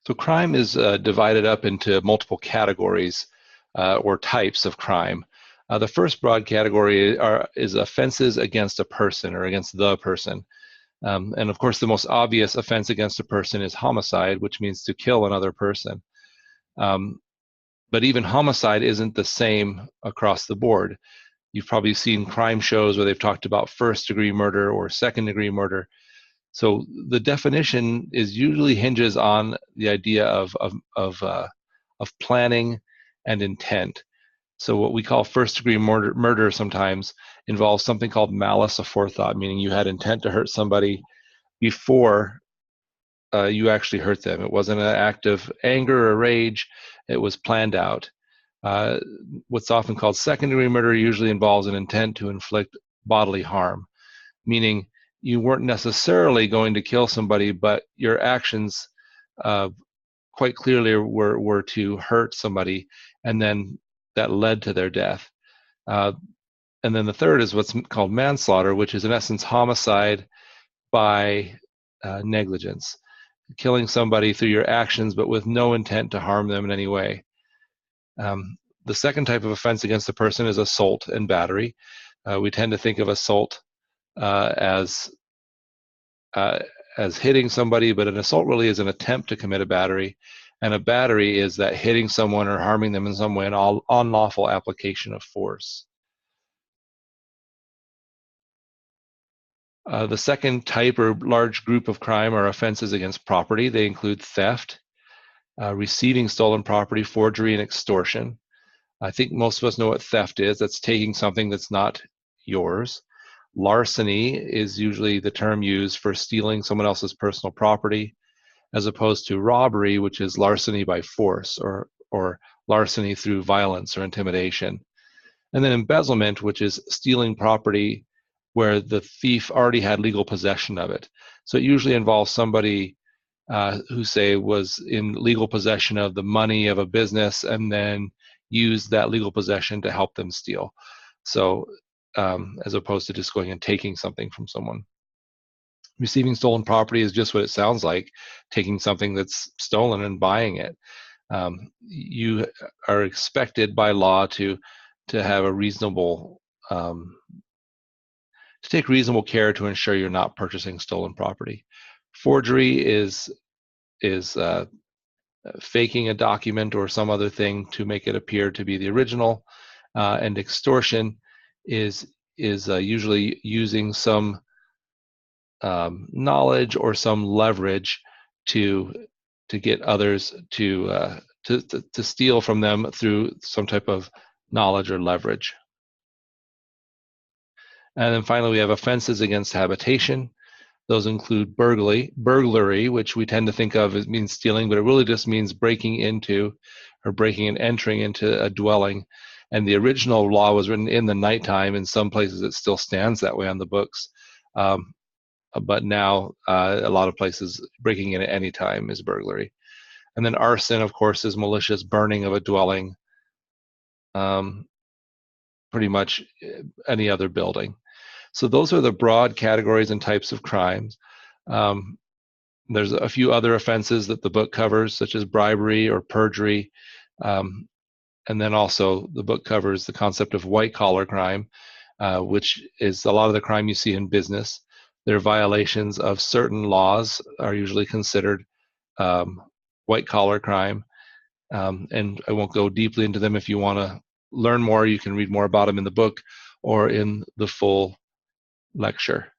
So crime is divided up into multiple categories or types of crime. The first broad category is offenses against a person or against the person. And of course, the most obvious offense against a person is homicide, which means to kill another person. But even homicide isn't the same across the board. You've probably seen crime shows where they've talked about first-degree murder or second-degree murder. So the definition is usually hinges on the idea of planning and intent. So what we call first-degree murder sometimes involves something called malice aforethought, meaning you had intent to hurt somebody before you actually hurt them. It wasn't an act of anger or rage. It was planned out. What's often called second-degree murder usually involves an intent to inflict bodily harm, meaning you weren't necessarily going to kill somebody, but your actions quite clearly were to hurt somebody, and then that led to their death. And then the third is what's called manslaughter, which is in essence homicide by negligence, killing somebody through your actions but with no intent to harm them in any way. The second type of offense against a person is assault and battery. We tend to think of assault as hitting somebody, but an assault really is an attempt to commit a battery, and a battery is that hitting someone or harming them in some way, an unlawful application of force. The second type or large group of crime are offenses against property. They include theft, receiving stolen property, forgery, and extortion. I think most of us know what theft is. That's taking something that's not yours. Larceny is usually the term used for stealing someone else's personal property, as opposed to robbery, which is larceny by force or larceny through violence or intimidation. And then embezzlement, which is stealing property where the thief already had legal possession of it. So it usually involves somebody who, say, was in legal possession of the money of a business and then used that legal possession to help them steal. So as opposed to just going and taking something from someone. Receiving stolen property is just what it sounds like, taking something that's stolen and buying it. You are expected by law to have a reasonable to take reasonable care to ensure you're not purchasing stolen property. Forgery is faking a document or some other thing to make it appear to be the original, and extortion is usually using some knowledge or some leverage to get others to steal from them through some type of knowledge or leverage. And then finally, we have offenses against habitation. Those include burglary, which we tend to think of as means stealing, but it really just means breaking into or breaking and entering into a dwelling. And the original law was written in the nighttime. In some places, it still stands that way on the books. But now, a lot of places, breaking in at any time is burglary. And then arson, of course, is malicious burning of a dwelling, pretty much any other building. So those are the broad categories and types of crimes. There's a few other offenses that the book covers, such as bribery or perjury. And then also the book covers the concept of white-collar crime, which is a lot of the crime you see in business. Their violations of certain laws are usually considered white-collar crime. And I won't go deeply into them. If you want to learn more, you can read more about them in the book or in the full lecture.